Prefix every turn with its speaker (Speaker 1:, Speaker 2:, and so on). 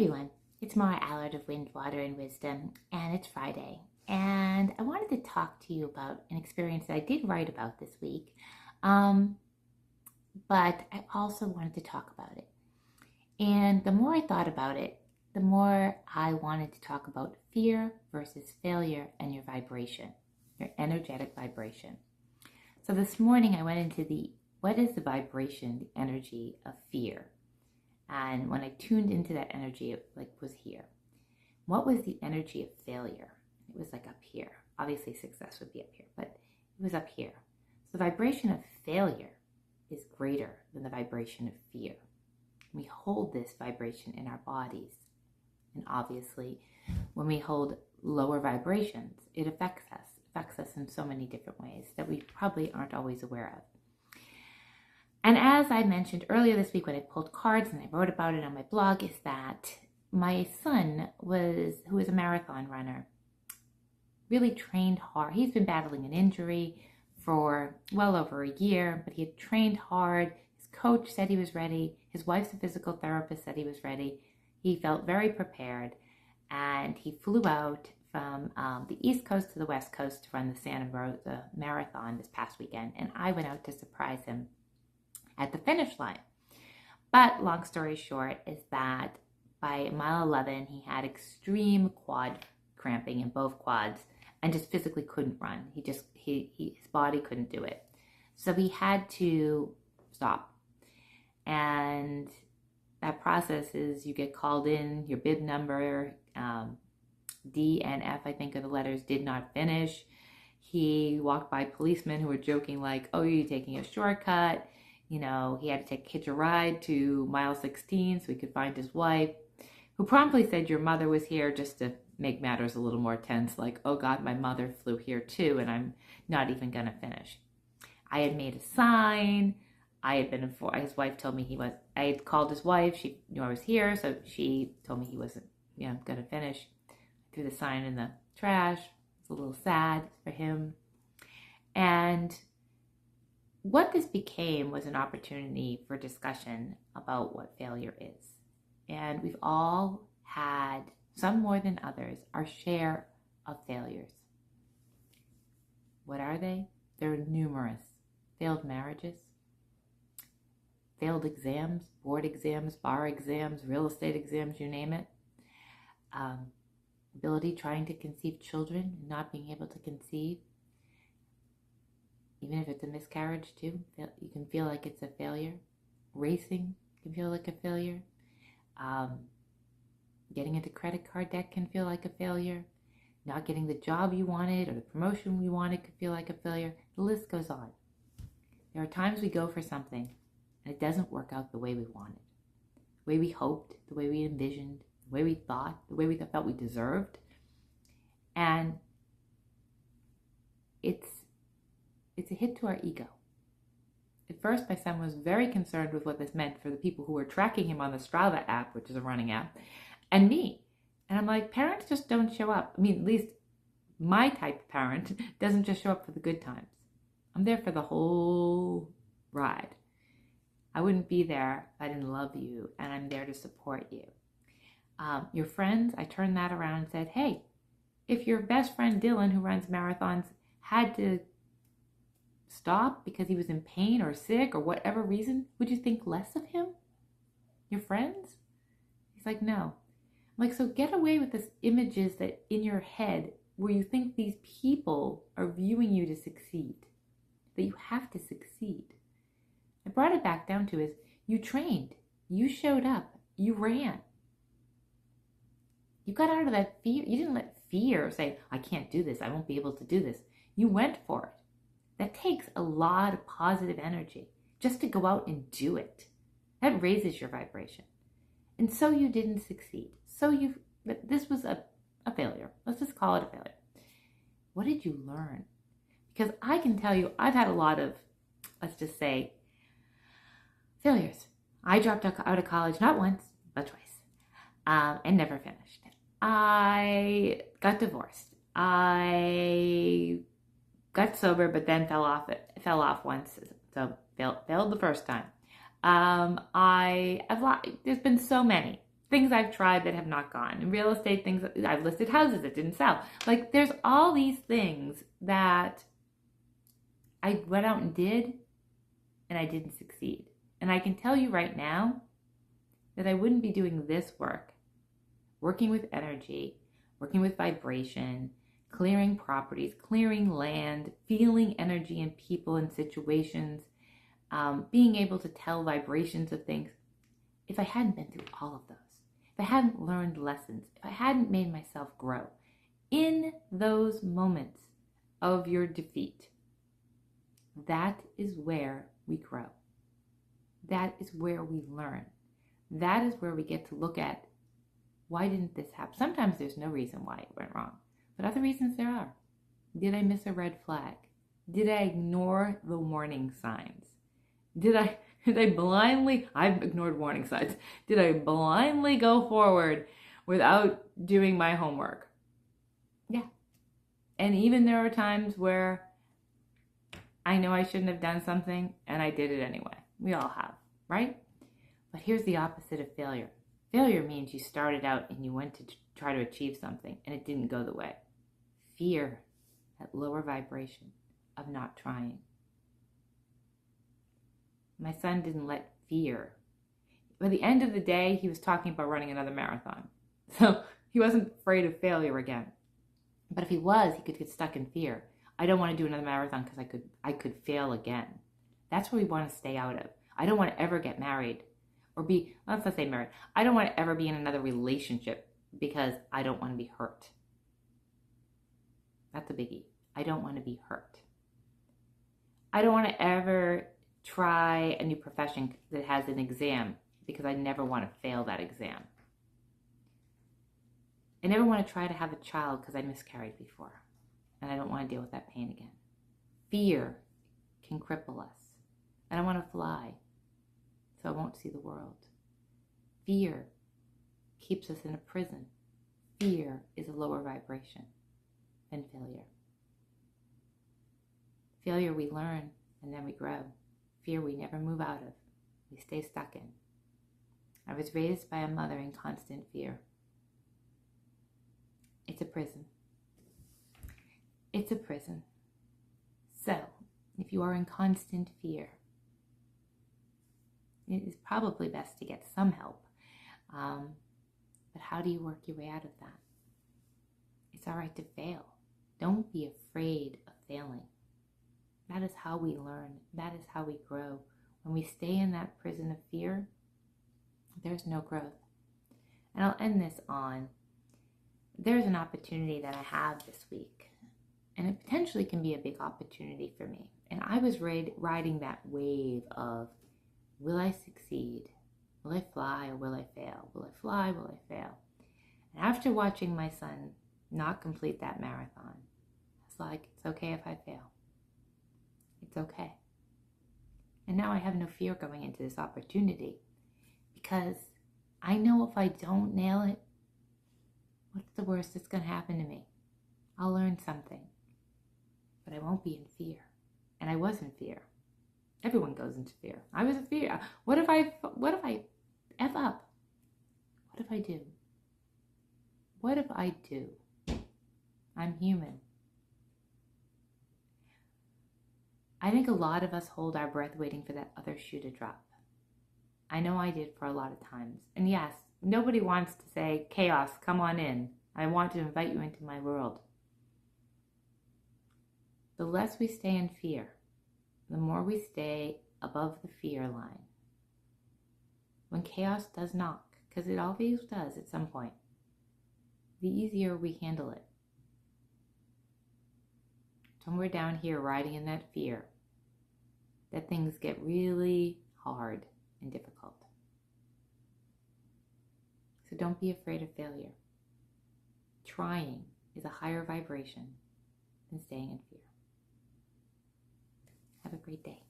Speaker 1: everyone, it's Mara Allard of Wind, Water, and Wisdom, and it's Friday. And I wanted to talk to you about an experience that I did write about this week, but I also wanted to talk about it. And the more I thought about it, the more I wanted to talk about fear versus failure and your vibration, your energetic vibration. So this morning I went into what is the vibration, the energy of fear? And when I tuned into that energy, it was here. What was the energy of failure? It was up here. Obviously success would be up here, but it was up here. So the vibration of failure is greater than the vibration of fear. We hold this vibration in our bodies. And obviously, when we hold lower vibrations, it affects us in so many different ways that we probably aren't always aware of. And as I mentioned earlier this week when I pulled cards and I wrote about it on my blog, is that my son who is a marathon runner, really trained hard. He's been battling an injury for well over a year, but he had trained hard. His coach said he was ready. His wife's a physical therapist, said he was ready. He felt very prepared, and he flew out from the East Coast to the West Coast to run the Santa Rosa Marathon this past weekend, and I went out to surprise him at the finish line. But long story short is that by mile 11, he had extreme quad cramping in both quads and just physically couldn't run. His body couldn't do it. So he had to stop. And that process is you get called in, your bib number, D and F, I think, are the letters, did not finish. He walked by policemen who were joking like, oh, you're taking a shortcut. He had to hitch a ride to mile 16 so he could find his wife, who promptly said your mother was here, just to make matters a little more tense, like, oh God, my mother flew here too, and I'm not even going to finish. I had made a sign. His wife told me I had called his wife. She knew I was here, so she told me he wasn't, going to finish. I threw the sign in the trash. It's a little sad for him. And what this became was an opportunity for discussion about what failure is. And we've all had, some more than others, our share of failures. What are they? They're numerous. Failed marriages, failed exams, board exams, bar exams, real estate exams, you name it. Ability trying to conceive children, not being able to conceive. Even if it's a miscarriage too, you can feel like it's a failure. Racing can feel like a failure. Getting into credit card debt can feel like a failure. Not getting the job you wanted or the promotion you wanted could feel like a failure. The list goes on. There are times we go for something and it doesn't work out the way we wanted, the way we hoped, the way we envisioned, the way we thought, the way we felt we deserved. And it's a hit to our ego. At first, my son was very concerned with what this meant for the people who were tracking him on the Strava app, which is a running app, and me. And I'm like, parents just don't show up. I mean, at least my type of parent doesn't just show up for the good times. I'm there for the whole ride. I wouldn't be there if I didn't love you, and I'm there to support you. Your friends, I turned that around and said, hey, if your best friend Dylan, who runs marathons, had to stop because he was in pain or sick or whatever reason, would you think less of him? Your friends? He's like, no. I'm like, so get away with this images that in your head where you think these people are viewing you to succeed, that you have to succeed. I brought it back down to is you trained, you showed up, you ran. You got out of that fear. You didn't let fear say, I can't do this, I won't be able to do this. You went for it. That takes a lot of positive energy just to go out and do it. That raises your vibration. And so you didn't succeed. This was a failure. Let's just call it a failure. What did you learn? Because I can tell you, I've had a lot of, let's just say, failures. I dropped out of college not once, but twice, and never finished. I got divorced. I got sober, but then fell off once, so failed the first time. There's been so many. things I've tried that have not gone. In real estate, things I've listed houses that didn't sell. Like there's all these things that I went out and did and I didn't succeed. And I can tell you right now that I wouldn't be doing this work, working with energy, working with vibration, clearing properties, clearing land, feeling energy in people and situations, being able to tell vibrations of things, if I hadn't been through all of those, if I hadn't learned lessons, if I hadn't made myself grow in those moments of your defeat, that is where we grow. That is where we learn. That is where we get to look at, why didn't this happen? Sometimes there's no reason why it went wrong, but other reasons there are. Did I miss a red flag? Did I ignore the warning signs? Did I blindly, I've ignored warning signs. Did I blindly go forward without doing my homework? Yeah. And even there are times where I know I shouldn't have done something and I did it anyway. We all have, right? But here's the opposite of failure. Failure means you started out and you went to try to achieve something and it didn't go the way. Fear, that lower vibration of not trying. My son didn't let fear. By the end of the day, he was talking about running another marathon. So he wasn't afraid of failure again. But if he was, he could get stuck in fear. I don't want to do another marathon because I could fail again. That's what we want to stay out of. I don't want to ever get married or let's not say married. I don't want to ever be in another relationship because I don't want to be hurt. That's a biggie. I don't want to be hurt. I don't want to ever try a new profession that has an exam because I never want to fail that exam. I never want to try to have a child because I miscarried before and I don't want to deal with that pain again. Fear can cripple us. I don't want to fly, so I won't see the world. Fear keeps us in a prison. Fear is a lower vibration than failure. Failure we learn and then we grow. Fear we never move out of. We stay stuck in. I was raised by a mother in constant fear. It's a prison. It's a prison. So, if you are in constant fear, it is probably best to get some help. But how do you work your way out of that? It's all right to fail. Don't be afraid of failing. That is how we learn. That is how we grow. When we stay in that prison of fear, there's no growth. And I'll end this on, there's an opportunity that I have this week, and it potentially can be a big opportunity for me. And I was riding that wave of, will I succeed? Will I fly or will I fail? Will I fly? Will I fail? And after watching my son not complete that marathon, it's like, it's okay if I fail. It's okay. And now I have no fear going into this opportunity because I know if I don't nail it, what's the worst that's going to happen to me? I'll learn something, but I won't be in fear. And I was in fear. Everyone goes into fear. I was in fear. What if I F up? What if I do? What if I do? I'm human. I think a lot of us hold our breath waiting for that other shoe to drop. I know I did for a lot of times. And yes, nobody wants to say, chaos, come on in. I want to invite you into my world. The less we stay in fear, the more we stay above the fear line. When chaos does knock, because it always does at some point, the easier we handle it. Somewhere down here riding in that fear, that things get really hard and difficult. So don't be afraid of failure. Trying is a higher vibration than staying in fear. Have a great day.